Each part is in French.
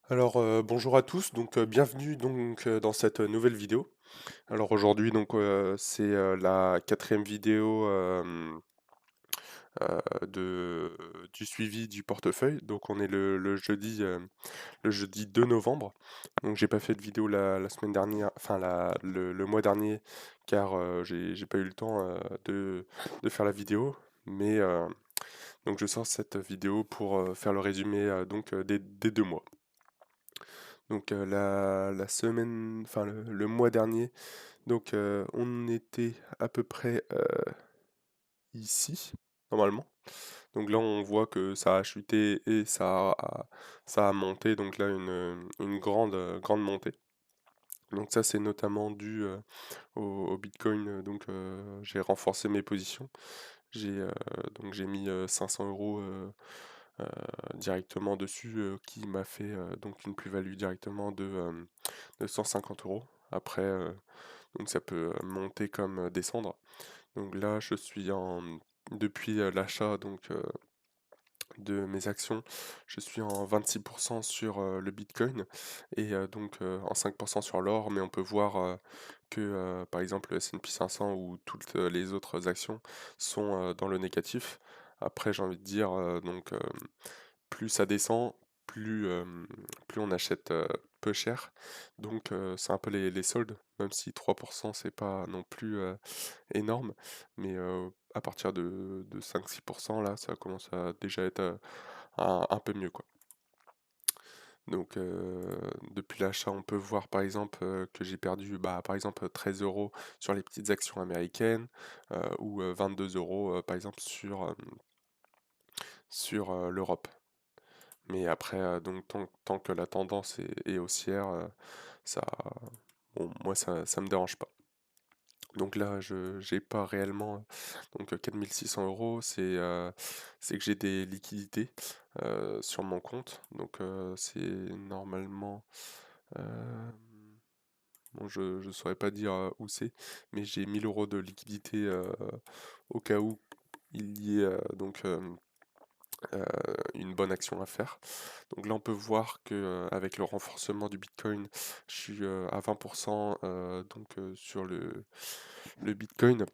Alors bonjour à tous, donc bienvenue dans cette nouvelle vidéo. Alors aujourd'hui c'est la quatrième vidéo du suivi du portefeuille. Donc on est le jeudi 2 novembre. Donc j'ai pas fait de vidéo la semaine dernière, enfin le mois dernier, car j'ai pas eu le temps de faire la vidéo. Mais donc je sors cette vidéo pour faire le résumé des 2 mois. Donc la semaine, enfin le mois dernier, on était à peu près ici, normalement. Donc là on voit que ça a chuté et ça a monté, donc là une grande montée. Donc ça c'est notamment dû au Bitcoin, j'ai renforcé mes positions. J'ai mis 500 euros directement dessus, qui m'a fait donc une plus-value directement de 150 euros. Après, donc ça peut monter comme descendre. Donc là, depuis l'achat de mes actions, je suis en 26% sur le Bitcoin et en 5% sur l'or, mais on peut voir que par exemple le S&P 500 ou toutes les autres actions sont dans le négatif. Après, j'ai envie de dire, plus ça descend, plus on achète peu cher. Donc c'est un peu les soldes, même si 3% c'est pas non plus énorme, mais à partir de 5-6% là, ça commence à déjà être un peu mieux quoi. Donc depuis l'achat, on peut voir par exemple que j'ai perdu par exemple 13 euros sur les petites actions américaines ou 22 euros par exemple sur l'Europe. Mais après, tant que la tendance est haussière, ça, bon, moi ça me dérange pas. Donc là, je j'ai pas réellement 4 600 euros, c'est que j'ai des liquidités sur mon compte. Donc c'est normalement, euh, bon, je saurais pas dire où c'est, mais j'ai 1000 euros de liquidité au cas où il y ait euh, une bonne action à faire. Donc là, on peut voir que avec le renforcement du Bitcoin, je suis à 20% sur le Bitcoin.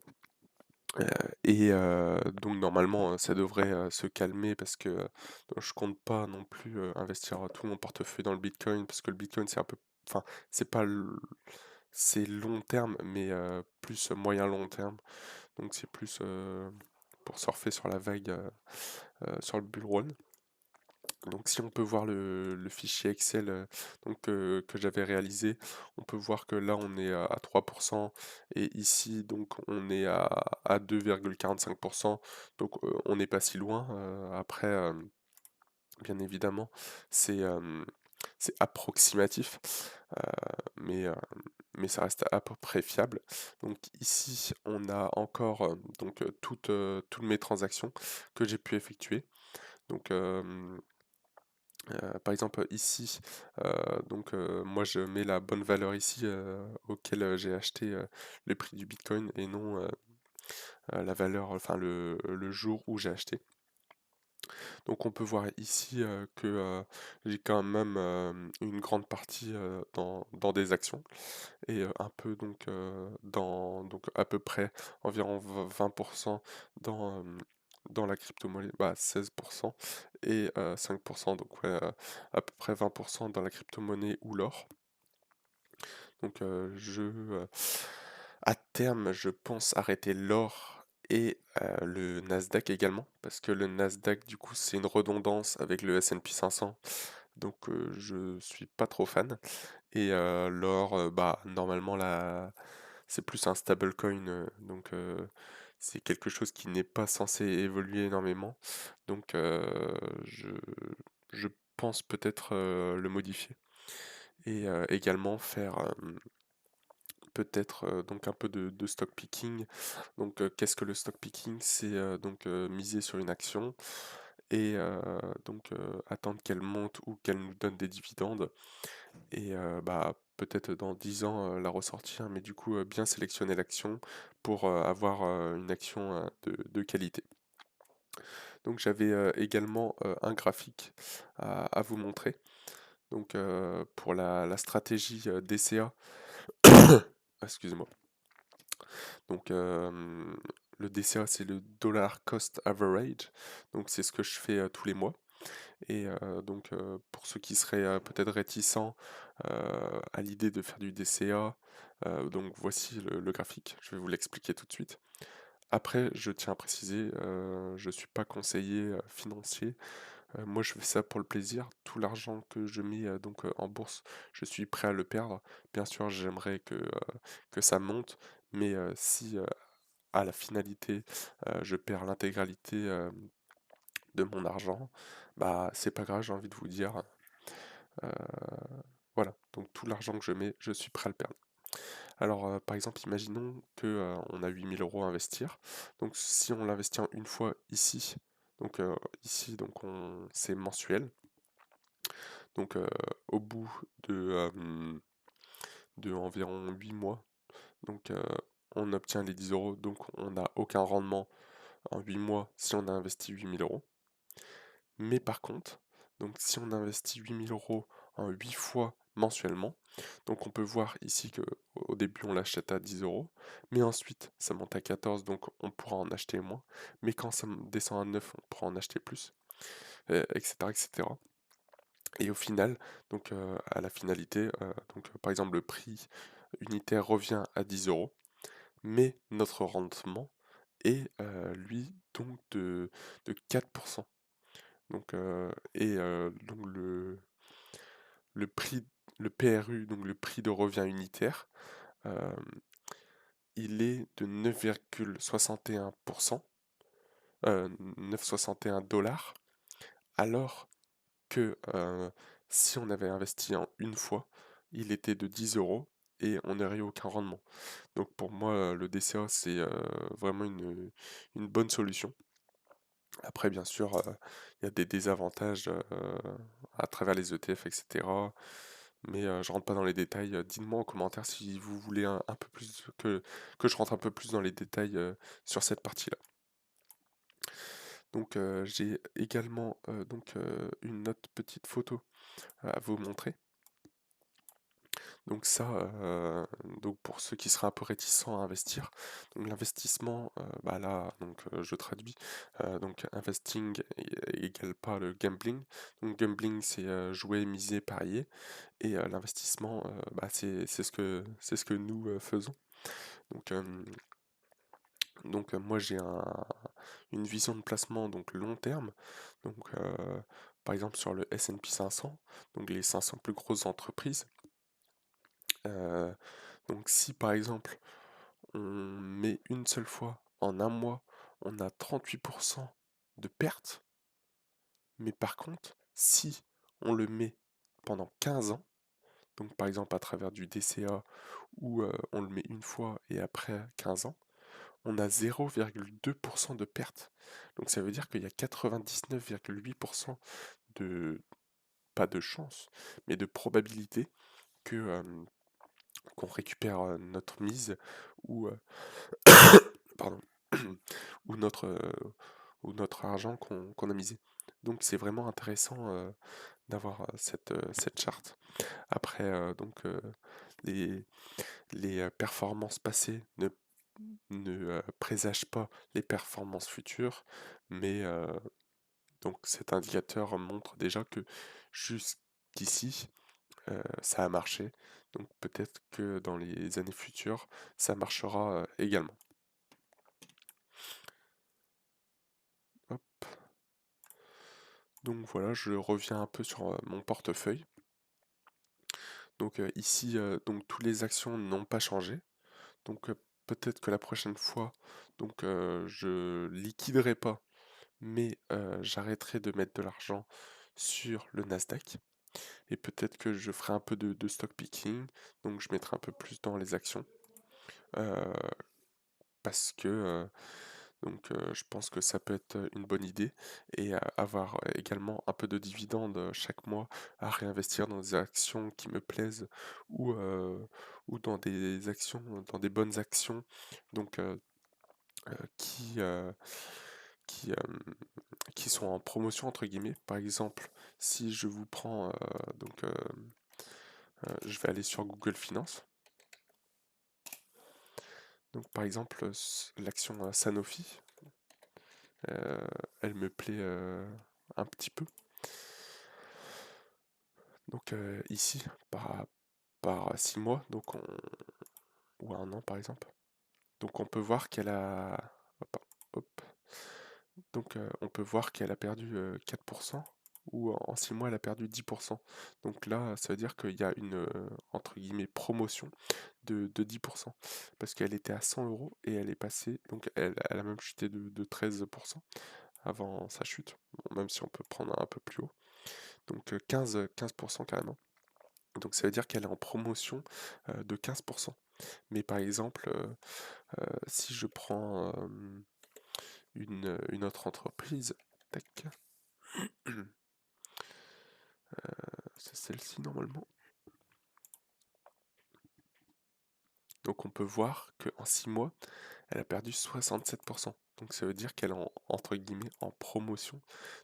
Euh, donc normalement, ça devrait se calmer parce que je compte pas non plus investir tout mon portefeuille dans le Bitcoin parce que le Bitcoin c'est un peu, enfin c'est pas, c'est long terme mais plus moyen long terme. Donc c'est plus pour surfer sur la vague sur le bull run. Donc si on peut voir le fichier Excel que j'avais réalisé, on peut voir que là on est à 3% et ici donc on est à 2,45%. Donc on n'est pas si loin. Après, bien évidemment, c'est euh, c'est approximatif, euh, mais, euh, mais ça reste à peu près fiable. Donc ici on a encore toutes mes transactions que j'ai pu effectuer. Donc par exemple ici, moi je mets la bonne valeur ici auquel j'ai acheté le prix du Bitcoin et non la valeur, enfin le jour où j'ai acheté. Donc on peut voir ici que j'ai quand même une grande partie dans des actions et un peu donc à peu près environ 20% dans la crypto-monnaie, 16% et 5%, donc ouais, à peu près 20% dans la crypto-monnaie ou l'or. Donc à terme, je pense arrêter l'or et le Nasdaq également, parce que le Nasdaq, du coup, c'est une redondance avec le S&P 500, donc je suis pas trop fan. Et l'or, normalement, là, c'est plus un stablecoin, c'est quelque chose qui n'est pas censé évoluer énormément. Donc je, je pense peut-être le modifier et également faire peut-être donc un peu de stock picking. Donc qu'est-ce que le stock picking? C'est miser sur une action et attendre qu'elle monte ou qu'elle nous donne des dividendes et peut-être dans 10 ans la ressortir, mais du coup bien sélectionner l'action pour avoir une action de qualité. Donc j'avais également un graphique à vous montrer. Donc pour la stratégie DCA, excusez-moi. Donc le DCA c'est le Dollar Cost Average, donc c'est ce que je fais tous les mois. Et donc pour ceux qui seraient peut-être réticents à l'idée de faire du DCA, donc voici le graphique, je vais vous l'expliquer tout de suite. Après, je tiens à préciser, je ne suis pas conseiller financier. Moi, je fais ça pour le plaisir. Tout l'argent que je mets donc en bourse, je suis prêt à le perdre. Bien sûr, j'aimerais que ça monte, mais si à la finalité, je perds l'intégralité de mon argent, bah c'est pas grave, j'ai envie de vous dire. Euh, voilà, donc tout l'argent que je mets, je suis prêt à le perdre. Alors, par exemple, imaginons que on a 8 000 € à investir. Donc, si on l'investit en une fois ici, donc ici, donc c'est mensuel. Donc, au bout de environ 8 mois, donc on obtient les 10 €. Donc, on n'a aucun rendement en 8 mois si on a investi 8 000 €. Mais par contre, donc si on investit 8 000 € en 8 fois mensuellement, donc on peut voir ici que au début on l'achète à 10 €, mais ensuite ça monte à 14, donc on pourra en acheter moins, mais quand ça descend à 9, on pourra en acheter plus, etc., etc. Et au final, donc à la finalité, donc par exemple le prix unitaire revient à 10 €, mais notre rendement est lui donc de 4%. Donc, donc le prix, le PRU, donc le prix de revient unitaire, euh, il est de 9,61%, 9,61 dollars, alors que si on avait investi en une fois, il était de 10 € et on n'aurait eu aucun rendement. Donc pour moi, le DCA, c'est vraiment une bonne solution. Après, bien sûr, il y a des désavantages à travers les ETF, etc. Mais je rentre pas dans les détails. Dites-moi en commentaire si vous voulez un peu plus que je rentre un peu plus dans les détails sur cette partie-là. Donc j'ai également donc une autre petite photo à vous montrer. Donc ça, donc pour ceux qui seraient un peu réticents à investir, donc l'investissement, bah là, donc je traduis, donc investing égale pas le gambling. Donc gambling, c'est jouer, miser, parier, et l'investissement, bah c'est ce que nous faisons. Donc moi j'ai une vision de placement donc long terme. Donc par exemple sur le S&P 500, donc les 500 plus grosses entreprises. Euh, donc si par exemple on met une seule fois en un mois, on a 38% de perte, mais par contre si on le met pendant 15 ans, donc par exemple à travers du DCA ou on le met une fois et après 15 ans, on a 0,2% de perte. Donc ça veut dire qu'il y a 99,8% de, pas de chance, mais de probabilité que qu'on récupère notre mise ou pardon ou notre argent qu'on a misé. Donc c'est vraiment intéressant d'avoir cette charte. Après donc les performances passées ne présagent pas les performances futures, mais donc cet indicateur montre déjà que jusqu'ici ça a marché. Donc peut-être que dans les années futures, ça marchera également. Hop. Donc voilà, je reviens un peu sur mon portefeuille. Donc ici, donc toutes les actions n'ont pas changé. Donc peut-être que la prochaine fois, donc je liquiderai pas, mais j'arrêterai de mettre de l'argent sur le Nasdaq. Et peut-être que je ferai un peu de stock picking, donc je mettrai un peu plus dans les actions. Euh, parce que donc je pense que ça peut être une bonne idée et avoir également un peu de dividendes chaque mois à réinvestir dans des actions qui me plaisent ou, dans des actions, dans des bonnes actions donc qui, qui sont en promotion entre guillemets. Par exemple, si je vous prends je vais aller sur Google Finance. Donc par exemple, l'action Sanofi, elle me plaît un petit peu. Donc ici, par 6 mois, ou un an par exemple. Donc on peut voir qu'elle a... hop, hop. Donc on peut voir qu'elle a perdu 4%, ou en 6 mois elle a perdu 10%. Donc là, ça veut dire qu'il y a une, entre guillemets, promotion de 10%. Parce qu'elle était à 100 euros et elle est passée, donc elle a même chuté de 13% avant sa chute, bon, même si on peut prendre un peu plus haut. Donc 15% carrément. Donc ça veut dire qu'elle est en promotion de 15%. Mais par exemple, si je prends une autre entreprise, tac, c'est celle-ci normalement. Donc on peut voir qu'en 6 mois, elle a perdu 67%. Donc ça veut dire qu'elle est entre guillemets en promotion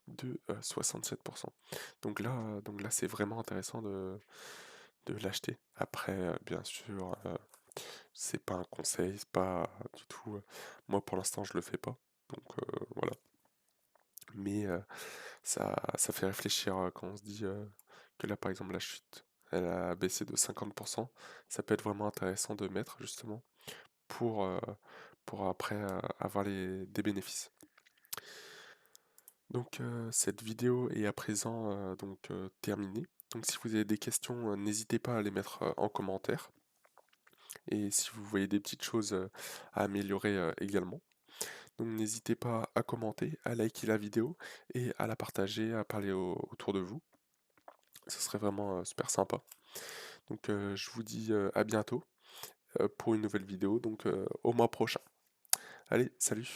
de 67%. Donc là c'est vraiment intéressant de l'acheter. Après, bien sûr, c'est pas un conseil, c'est pas du tout. Moi pour l'instant je le fais pas. Donc voilà. Mais ça fait réfléchir quand on se dit que là par exemple la chute, elle a baissé de 50%. Ça peut être vraiment intéressant de mettre justement pour, euh, pour après avoir des bénéfices. Donc cette vidéo est à présent terminée. Donc si vous avez des questions, n'hésitez pas à les mettre en commentaire. Et si vous voyez des petites choses à améliorer également. Donc n'hésitez pas à commenter, à liker la vidéo et à la partager, à parler autour de vous. Ce serait vraiment super sympa. Donc je vous dis à bientôt pour une nouvelle vidéo, donc au mois prochain. Allez, salut!